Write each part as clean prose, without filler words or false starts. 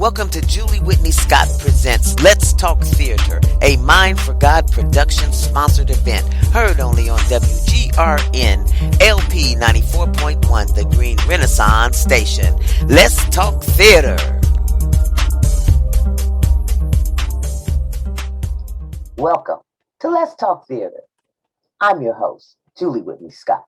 Welcome to Julie Whitney Scott Presents Let's Talk Theater, a Mind for God production sponsored event, heard only on WGRN LP 94.1, the Green Renaissance Station. Let's Talk Theater. Welcome to Let's Talk Theater. I'm your host, Julie Whitney Scott,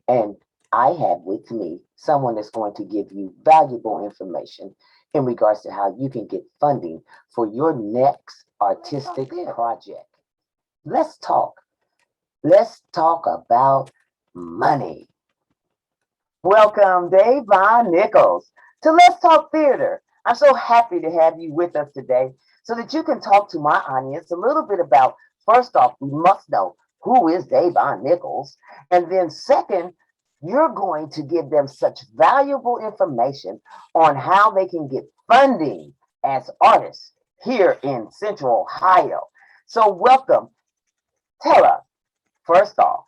and I have with me someone that's going to give you valuable information in regards to how you can get funding for your next artistic project. Let's talk. Let's talk about money. Welcome, Dayvon Nichols, to Let's Talk Theater. I'm so happy to have you with us today so that you can talk to my audience a little bit about, first off, we must know who is Dayvon Nichols, and then second, you're going to give them such valuable information on how they can get funding as artists here in Central Ohio. So welcome. Tell us, first off,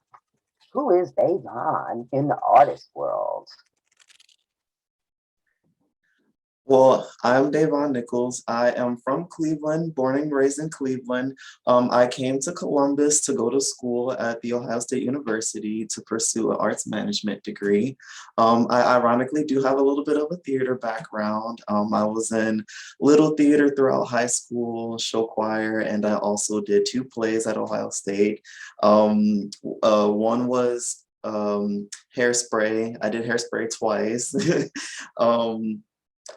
who is Devon in the artist world? Well, I'm Dayvon Nichols. I am from Cleveland, born and raised in Cleveland. I came to Columbus to go to school at The Ohio State University to pursue an arts management degree. I ironically do have a little bit of a theater background. I was in little theater throughout high school, show choir, and I also did 2 plays at Ohio State. One was Hairspray. I did Hairspray twice.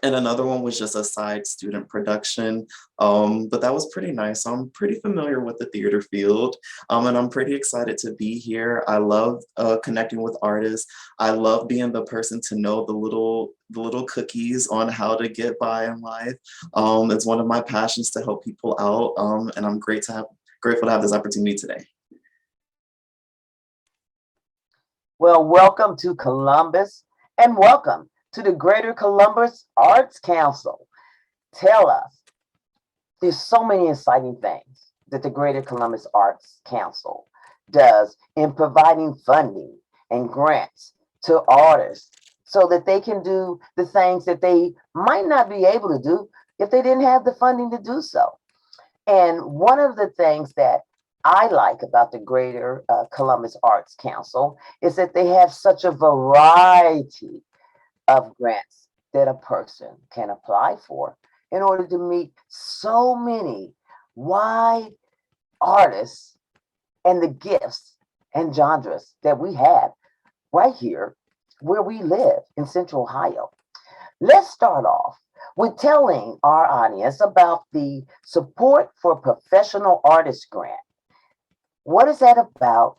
And another one was just a side student production, but that was pretty nice. So I'm pretty familiar with the theater field, and I'm pretty excited to be here. I love connecting with artists. I love being the person to know the little cookies on how to get by in life. It's one of my passions to help people out, and I'm grateful to have this opportunity today. Well, welcome to Columbus and welcome to the Greater Columbus Arts Council. Tell us, there's so many exciting things that the Greater Columbus Arts Council does in providing funding and grants to artists so that they can do the things that they might not be able to do if they didn't have the funding to do so. And one of the things that I like about the Greater Columbus Arts Council is that they have such a variety of grants that a person can apply for in order to meet so many wide artists and the gifts and genres that we have right here where we live in Central Ohio. Let's start off with telling our audience about the Support for Professional Artists Grant. What is that about?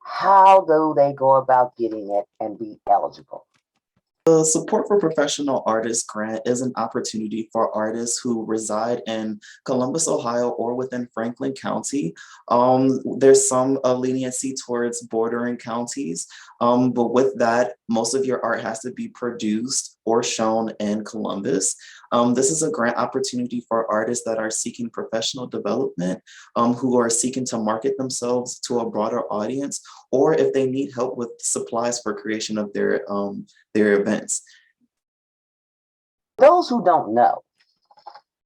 How do they go about getting it and be eligible? The Support for Professional Artists Grant is an opportunity for artists who reside in Columbus, Ohio, or within Franklin County. There's some leniency towards bordering counties, but with that, most of your art has to be produced or shown in Columbus. This is a grant opportunity for artists that are seeking professional development, who are seeking to market themselves to a broader audience, or if they need help with supplies for creation of their events. Those who don't know,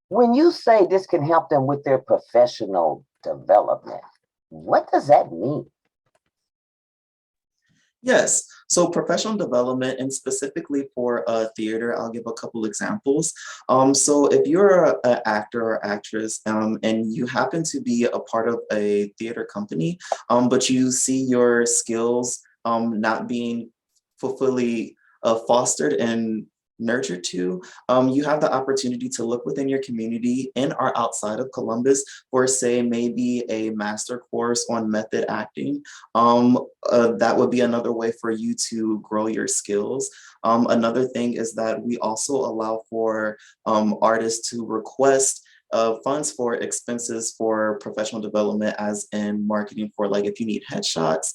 when you say this can help them with their professional development, what does that mean? Yes, so professional development and specifically for theater, I'll give a couple examples. So if you're an actor or actress and you happen to be a part of a theater company, but you see your skills not being fully fostered and nurtured to, you have the opportunity to look within your community in or outside of Columbus for, say, maybe a master course on method acting. That would be another way for you to grow your skills. Another thing is that we also allow for artists to request funds for expenses for professional development, as in marketing for, like, if you need headshots,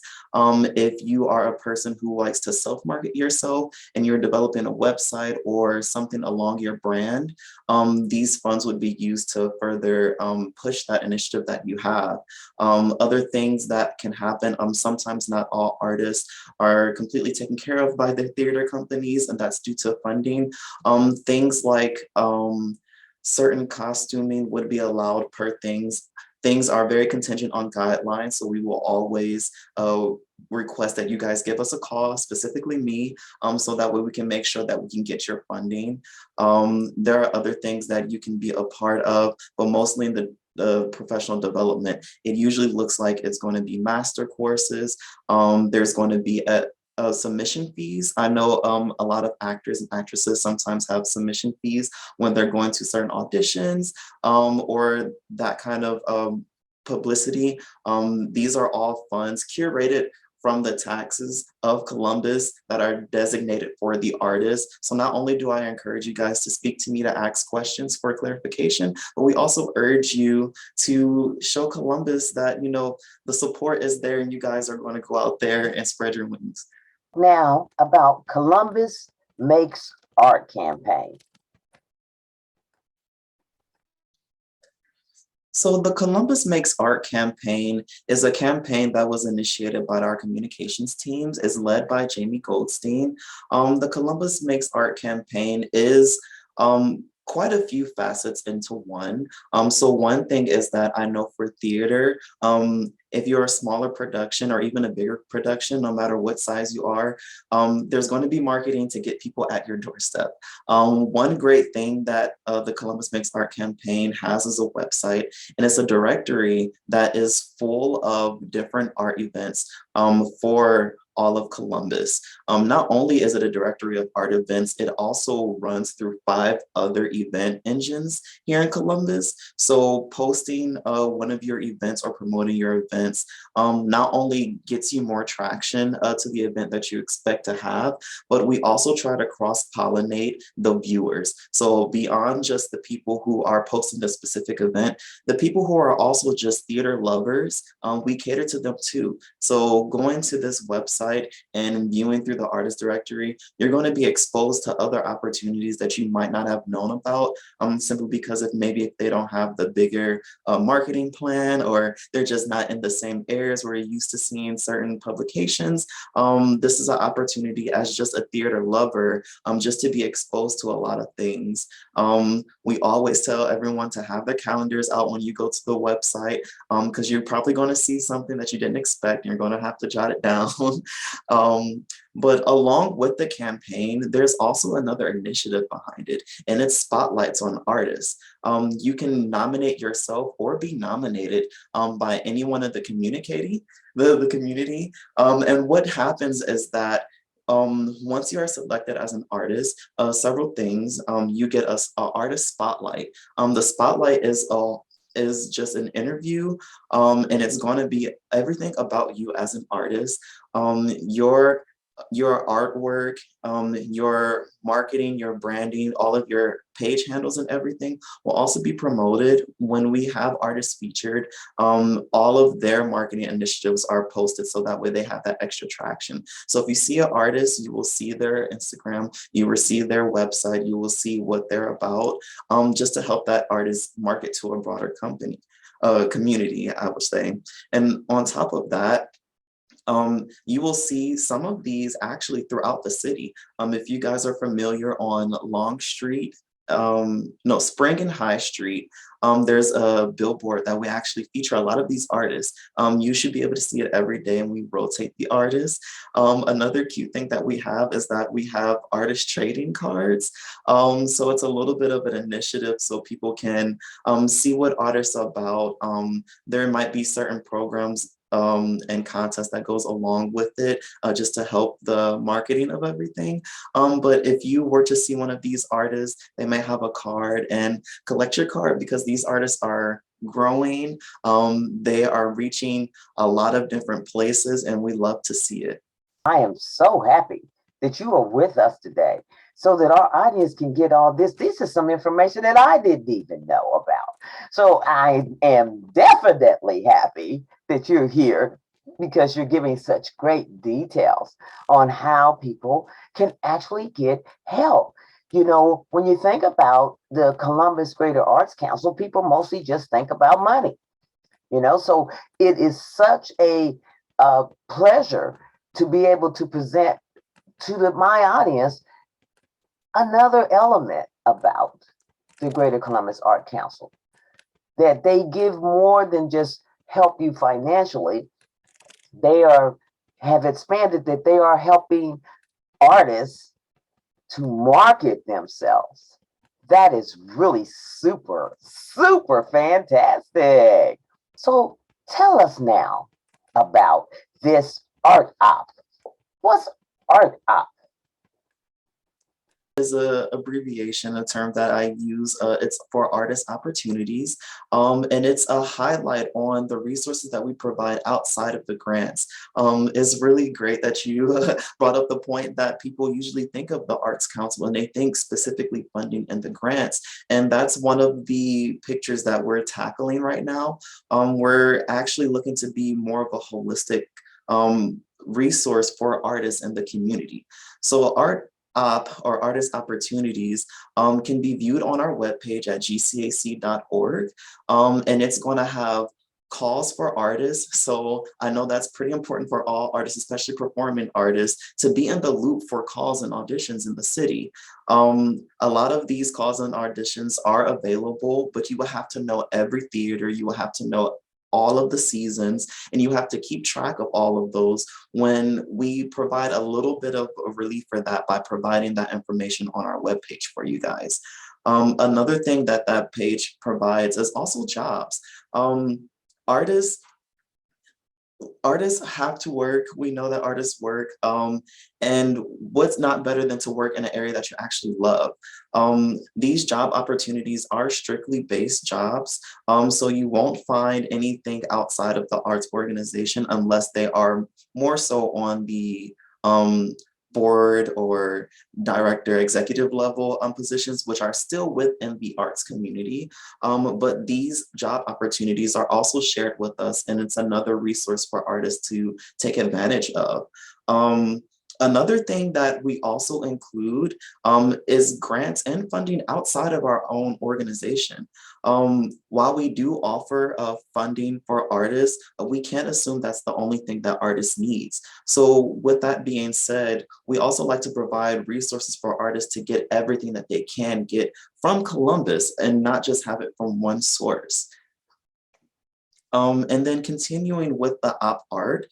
if you are a person who likes to self-market yourself and you're developing a website or something along your brand, these funds would be used to further push that initiative that you have. Other things that can happen, sometimes not all artists are completely taken care of by the theater companies, and that's due to funding. Things like certain costuming would be allowed per things. Things are very contingent on guidelines, so we will always request that you guys give us a call, specifically me, so that way we can make sure that we can get your funding. There are other things that you can be a part of, but mostly in the professional development, it usually looks like it's going to be master courses. There's going to be submission fees. I know a lot of actors and actresses sometimes have submission fees when they're going to certain auditions or that kind of publicity. These are all funds curated from the taxes of Columbus that are designated for the artist. So not only do I encourage you guys to speak to me to ask questions for clarification, but we also urge you to show Columbus that, you know, the support is there and you guys are going to go out there and spread your wings. Now, about Columbus Makes Art campaign. So the Columbus Makes Art campaign is a campaign that was initiated by our communications teams. It's led by Jamie Goldstein. The Columbus Makes Art campaign is quite a few facets into one. So one thing is that I know for theater, if you're a smaller production or even a bigger production, no matter what size you are, there's going to be marketing to get people at your doorstep. One great thing that the Columbus Makes Art campaign has is a website, and it's a directory that is full of different art events for all of Columbus. Not only is it a directory of art events, it also runs through 5 other event engines here in Columbus. So posting one of your events or promoting your events not only gets you more traction to the event that you expect to have, but we also try to cross-pollinate the viewers. So beyond just the people who are posting a specific event, the people who are also just theater lovers, we cater to them too. So going to this website and viewing through the artist directory, you're going to be exposed to other opportunities that you might not have known about, simply because if they don't have the bigger marketing plan, or they're just not in the same areas where you're used to seeing certain publications. This is an opportunity as just a theater lover, just to be exposed to a lot of things. We always tell everyone to have their calendars out when you go to the website, because you're probably going to see something that you didn't expect, and you're going to have to jot it down. But along with the campaign, there's also another initiative behind it, and it's spotlights on artists. You can nominate yourself or be nominated by anyone in the community. And what happens is that once you are selected as an artist, several things, you get a artist spotlight. The spotlight is just an interview, and it's going to be everything about you as an artist, your artwork, your marketing, your branding, all of your page handles and everything will also be promoted when we have artists featured. All of their marketing initiatives are posted, so that way they have that extra traction. So if you see an artist, you will see their Instagram, you will see their website, you will see what they're about, just to help that artist market to a broader community, I would say. And on top of that, you will see some of these actually throughout the city. If you guys are familiar on Long Street, Spring and High Street, there's a billboard that we actually feature a lot of these artists. You should be able to see it every day, and we rotate the artists. Another cute thing that we have is that we have artist trading cards. So it's a little bit of an initiative so people can see what artists are about. There might be certain programs and contests that goes along with it, just to help the marketing of everything. But if you were to see one of these artists, they may have a card, and collect your card, because these artists are growing. They are reaching a lot of different places, and we love to see it. I am so happy that you are with us today so that our audience can get all this. This is some information that I didn't even know about. So I am definitely happy that you're here, because you're giving such great details on how people can actually get help. You know, when you think about the Columbus Greater Arts Council, people mostly just think about money. So it is such a pleasure to be able to present to my audience another element about the Greater Columbus Art Council, that they give more than just help you financially. They have expanded that they are helping artists to market themselves. That is really super, super fantastic. So tell us now about this art op. What's art op? Is a abbreviation, a term that I use. It's for artist opportunities, and it's a highlight on the resources that we provide outside of the grants. It's really great that you brought up the point that people usually think of the Arts Council and they think specifically funding and the grants, and that's one of the pictures that we're tackling right now. We're actually looking to be more of a holistic resource for artists in the community. So art or artist opportunities can be viewed on our webpage at gcac.org. And it's going to have calls for artists. So I know that's pretty important for all artists, especially performing artists, to be in the loop for calls and auditions in the city. A lot of these calls and auditions are available, but you will have to know every theater. You will have to know all of the seasons, and you have to keep track of all of those when we provide a little bit of relief for that by providing that information on our webpage for you guys. Another thing that that page provides is also jobs. Artists have to work. We know that artists work. And what's not better than to work in an area that you actually love? These job opportunities are strictly based jobs. So you won't find anything outside of the arts organization unless they are more so on the board or director, executive level positions, which are still within the arts community. But these job opportunities are also shared with us, and it's another resource for artists to take advantage of. Another thing that we also include is grants and funding outside of our own organization. While we do offer funding for artists, we can't assume that's the only thing that artists needs. So with that being said, we also like to provide resources for artists to get everything that they can get from Columbus and not just have it from one source. And then continuing with the op art,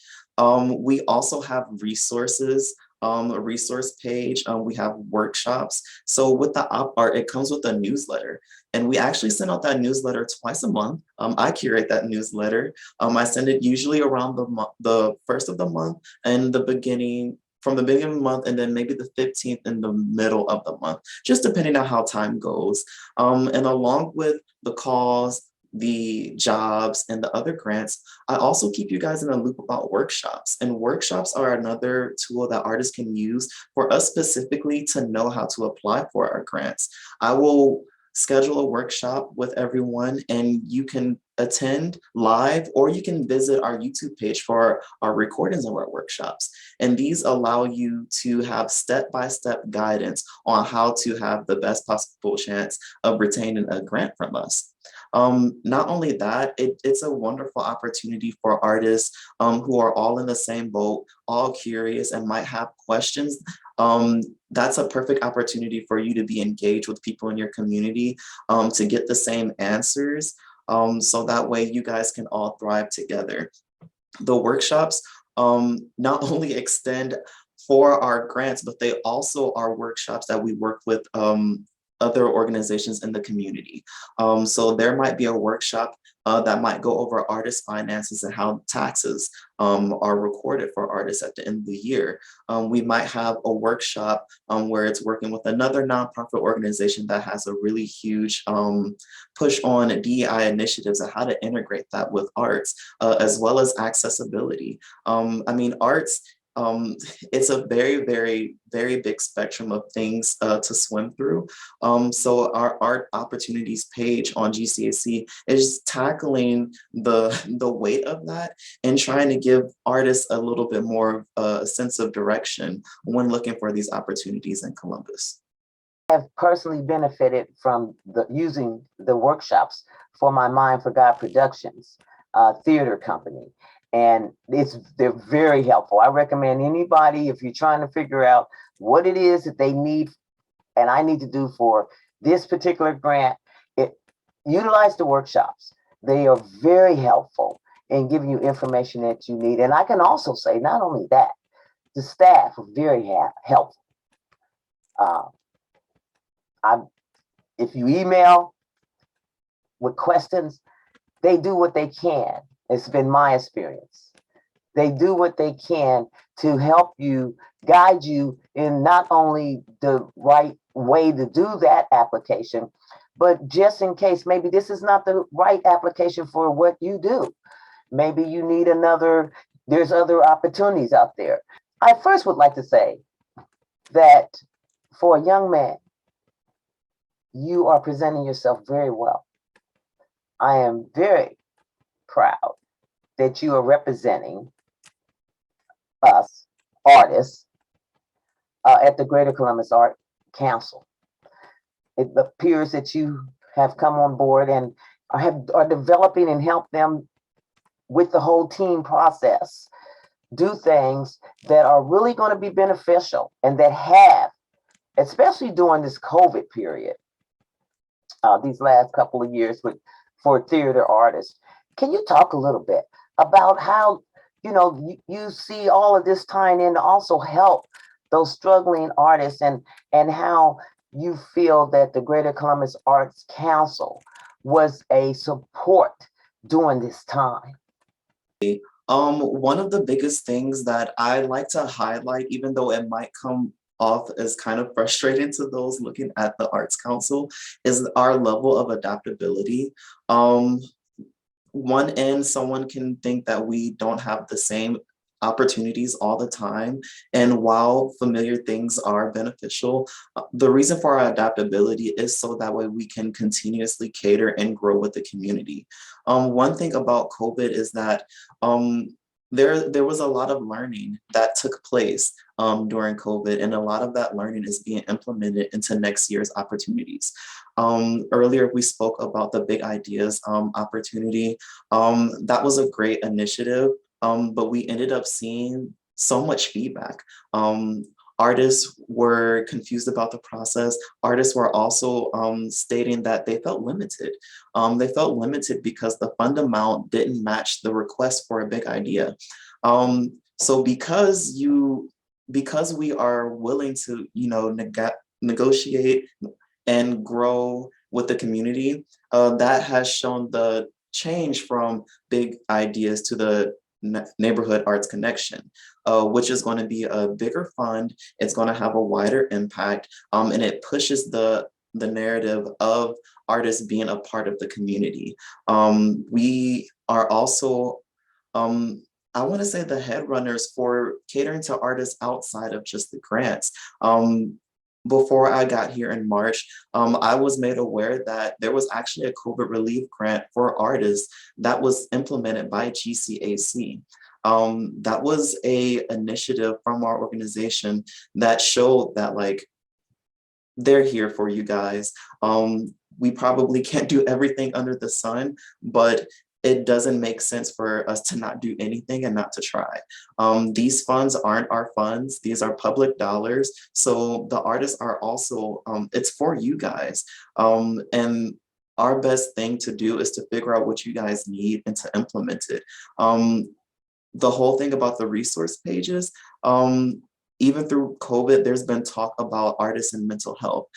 we also have resources, a resource page. We have workshops. So with the op art, it comes with a newsletter, and we actually send out that newsletter twice a month. I curate that newsletter. I send it usually around the first of the month and from the beginning of the month, and then maybe the 15th in the middle of the month, just depending on how time goes. And along with the calls, the jobs, and the other grants, I also keep you guys in a loop about workshops. And workshops are another tool that artists can use for us specifically to know how to apply for our grants. I will schedule a workshop with everyone, and you can attend live, or you can visit our YouTube page for our recordings of our workshops. And these allow you to have step-by-step guidance on how to have the best possible chance of retaining a grant from us. Not only that, it's a wonderful opportunity for artists who are all in the same boat, all curious and might have questions. That's a perfect opportunity for you to be engaged with people in your community to get the same answers. So that way you guys can all thrive together. The workshops not only extend for our grants, but they also are workshops that we work with other organizations in the community. So there might be a workshop that might go over artist finances and how taxes are recorded for artists at the end of the year. We might have a workshop where it's working with another nonprofit organization that has a really huge push on DEI initiatives and how to integrate that with arts, as well as accessibility. I mean, arts, it's a very, very, very big spectrum of things to swim through. So our art opportunities page on GCAC is tackling the weight of that and trying to give artists a little bit more of a sense of direction when looking for these opportunities in Columbus. I have personally benefited from using the workshops for my Mind for God Productions theater company. And they're very helpful. I recommend anybody, if you're trying to figure out what it is that they need and I need to do for This particular grant, it utilize the workshops. They are very helpful in giving you information that you need. And I can also say, not only that, the staff are very helpful. Uh, I, if you email with questions, they do what they can. It's been my experience. They do what they can to help you, guide you in not only the right way to do that application, but just in case maybe this is not the right application for what you do. Maybe you need another, there's other opportunities out there. I first would like to say that for a young man, you are presenting yourself very well. I am very proud that you are representing us artists at the Greater Columbus Art Council. It appears that you have come on board and are developing and help them with the whole team process do things that are really going to be beneficial and that have, especially during this COVID period, these last couple of years for theater artists. Can you talk a little bit about how, you see all of this tying in to also help those struggling artists, and how you feel that the Greater Columbus Arts Council was a support during this time? One of the biggest things that I like to highlight, even though it might come off as kind of frustrating to those looking at the Arts Council, is our level of adaptability. One end, someone can think that we don't have the same opportunities all the time. And while familiar things are beneficial, the reason for our adaptability is so that way we can continuously cater and grow with the community. One thing about COVID is that there was a lot of learning that took place during COVID, and a lot of that learning is being implemented into next year's opportunities. Earlier, we spoke about the Big Ideas opportunity. That was a great initiative, but we ended up seeing so much feedback. Artists were confused about the process. Artists were also stating that they felt limited. They felt limited because the fund amount didn't match the request for a big idea. So because we are willing to, negotiate and grow with the community, that has shown the change from Big Ideas to the Neighborhood Arts Connection, which is going to be a bigger fund. It's going to have a wider impact, and it pushes the narrative of artists being a part of the community. We are also, I want to say, the head runners for catering to artists outside of just the grants. Before I got here in March, I was made aware that there was actually a COVID relief grant for artists that was implemented by GCAC. That was a initiative from our organization that showed that, like, they're here for you guys. We probably can't do everything under the sun, but it doesn't make sense for us to not do anything and not to try. These funds aren't our funds. These are public dollars. So the artists are also, it's for you guys. And our best thing to do is to figure out what you guys need and to implement it. The whole thing about the resource pages, even through COVID, there's been talk about artists and mental health.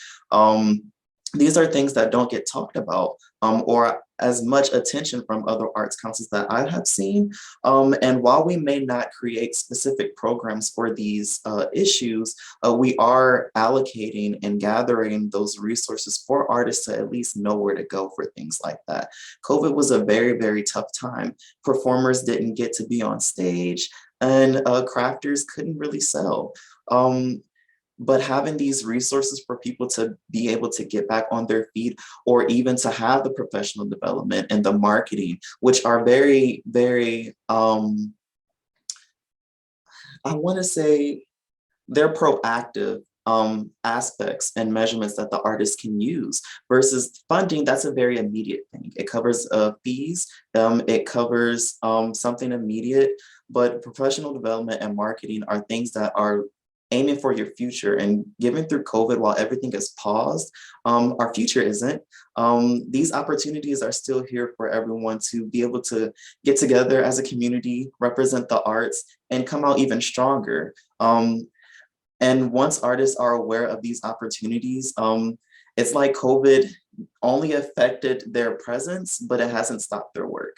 These are things that don't get talked about or as much attention from other arts councils that I have seen. And while we may not create specific programs for these issues, we are allocating and gathering those resources for artists to at least know where to go for things like that. COVID was a very, very tough time. Performers didn't get to be on stage, and crafters couldn't really sell. But having these resources for people to be able to get back on their feet, or even to have the professional development and the marketing, which are very, very, I want to say, they're proactive aspects and measurements that the artists can use, versus funding. That's a very immediate thing. It covers fees, it covers something immediate, but professional development and marketing are things that are aiming for your future. And given through COVID, while everything is paused, our future isn't. These opportunities are still here for everyone to be able to get together as a community, represent the arts, and come out even stronger. And once artists are aware of these opportunities, it's like COVID only affected their presence, but it hasn't stopped their work.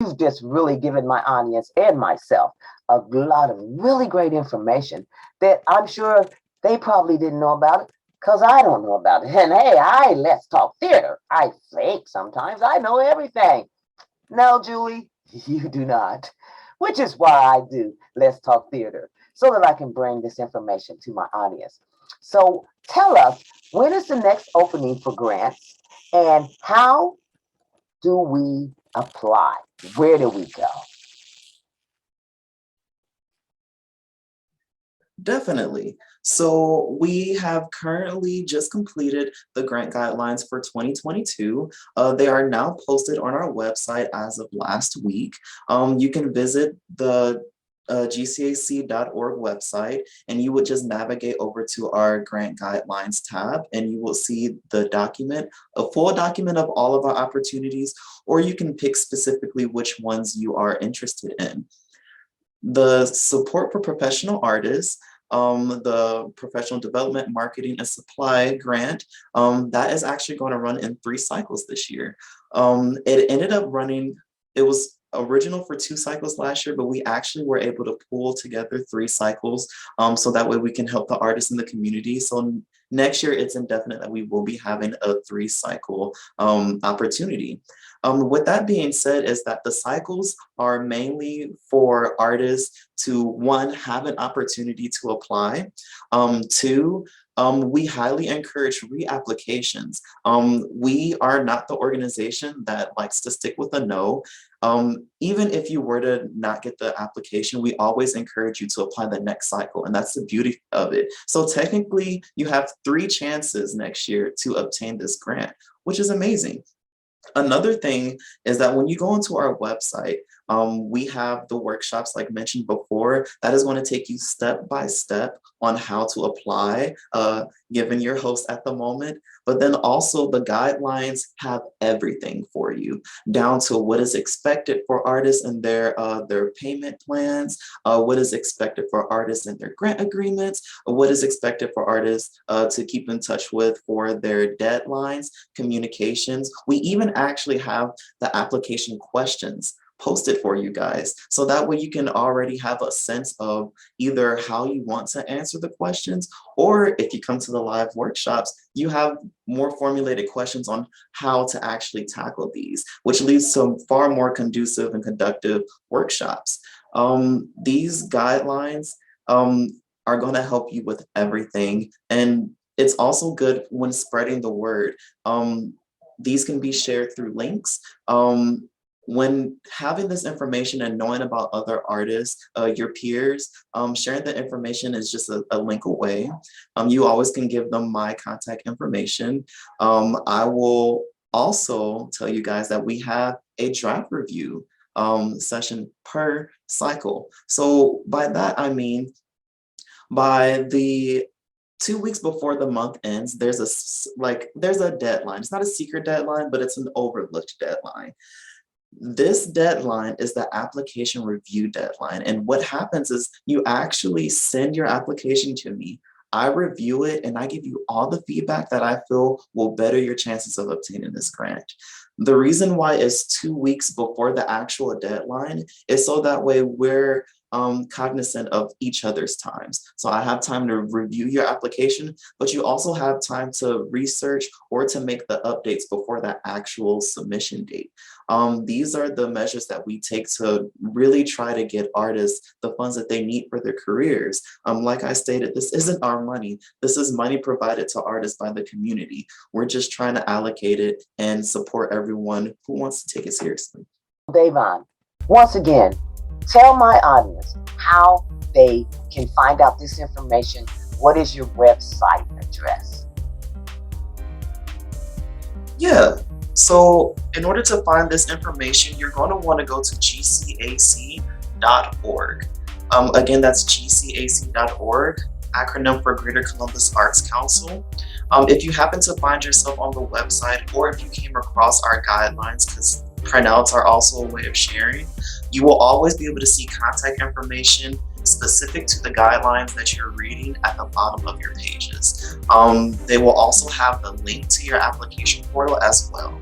You've just really given my audience and myself a lot of really great information that I'm sure they probably didn't know about it because I don't know about it. And hey, let's talk theater. I think sometimes I know everything. No, Julie, you do not, which is why I do Let's Talk Theater so that I can bring this information to my audience. So tell us, when is the next opening for grants and how do we apply? Where do we go? Definitely. So we have currently just completed the grant guidelines for 2022. They are now posted on our website as of last week. You can visit the gcac.org website, and you would just navigate over to our grant guidelines tab, and you will see the document, a full document of all of our opportunities, or you can pick specifically which ones you are interested in. The support for professional artists, the professional development, marketing, and supply grant, that is actually going to run in 3 cycles this year. It ended up running, it was original for 2 cycles last year, but we actually were able to pull together 3 cycles, so that way we can help the artists in the community. So next year, it's indefinite that we will be having a 3-cycle opportunity. With that being said, is that the cycles are mainly for artists to, 1, have an opportunity to apply, 2, we highly encourage reapplications. We are not the organization that likes to stick with a no. Even if you were to not get the application, we always encourage you to apply the next cycle, and that's the beauty of it. So technically, you have 3 chances next year to obtain this grant, which is amazing. Another thing is that when you go into our website, we have the workshops, like mentioned before, that is going to take you step by step on how to apply, given your host at the moment. But then also the guidelines have everything for you, down to what is expected for artists and their payment plans, what is expected for artists and their grant agreements, what is expected for artists to keep in touch with for their deadlines, communications. We even actually have the application questions posted for you guys. So that way you can already have a sense of either how you want to answer the questions, or if you come to the live workshops, you have more formulated questions on how to actually tackle these, which leads to far more conducive and conductive workshops. These guidelines are going to help you with everything. And it's also good when spreading the word. These can be shared through links. When having this information and knowing about other artists, your peers, sharing the information is just a link away. You always can give them my contact information. I will also tell you guys that we have a draft review session per cycle. So by that, I mean, by the 2 weeks before the month ends, there's a deadline. It's not a secret deadline, but it's an overlooked deadline. This deadline is the application review deadline. And what happens is you actually send your application to me. I review it and I give you all the feedback that I feel will better your chances of obtaining this grant. The reason why it's 2 weeks before the actual deadline is so that way we're cognizant of each other's times. So I have time to review your application, but you also have time to research or to make the updates before that actual submission date. These are the measures that we take to really try to get artists the funds that they need for their careers. Like I stated, this isn't our money. This is money provided to artists by the community. We're just trying to allocate it and support everyone who wants to take it seriously. Dayvon, once again, tell my audience how they can find out this information. What is your website address? Yeah, so in order to find this information, you're going to want to go to gcac.org. Again, that's gcac.org. acronym for Greater Columbus Arts Council. If you happen to find yourself on the website, or if you came across our guidelines, because printouts are also a way of sharing, you will always be able to see contact information specific to the guidelines that you're reading at the bottom of your pages. They will also have the link to your application portal as well.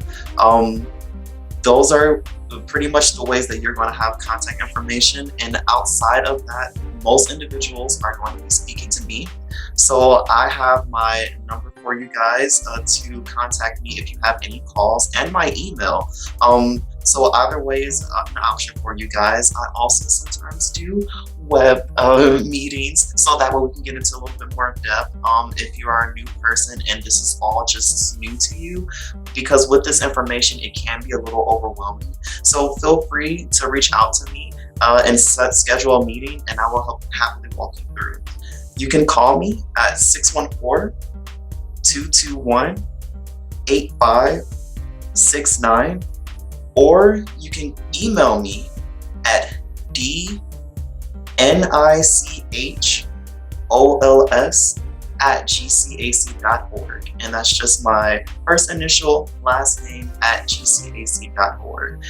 Those are pretty much the ways that you're going to have contact information, and outside of that, most individuals are going to be speaking to me. So I have my number for you guys to contact me if you have any calls, and my email. So either way is an option for you guys. I also sometimes do web meetings, so that way we can get into a little bit more depth if you are a new person and this is all just new to you, because with this information it can be a little overwhelming. So feel free to reach out to me and schedule a meeting, and I will happily walk you through. You can call me at 614-221-8569, or you can email me at dnichols@gcac.org, and that's just my first initial, last name at gcac.org.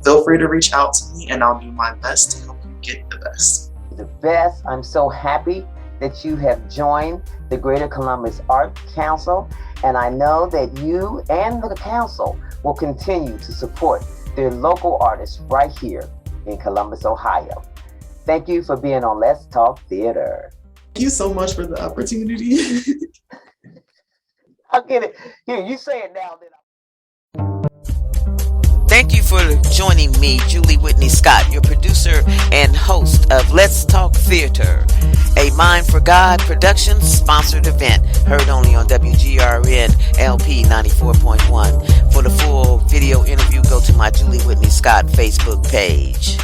Feel free to reach out to me, and I'll do my best to help you get the best. The best. I'm so happy that you have joined the Greater Columbus Art Council, and I know that you and the council will continue to support their local artists right here in Columbus, Ohio. Thank you for being on Let's Talk Theater. Thank you so much for the opportunity. I'll get it. Here, you say it now. Then Thank you for joining me, Julie Whitney Scott, your producer and host of Let's Talk Theater, a Mind for God Productions sponsored event, heard only on WGRN LP 94.1. For the full video interview, go to my Julie Whitney Scott Facebook page.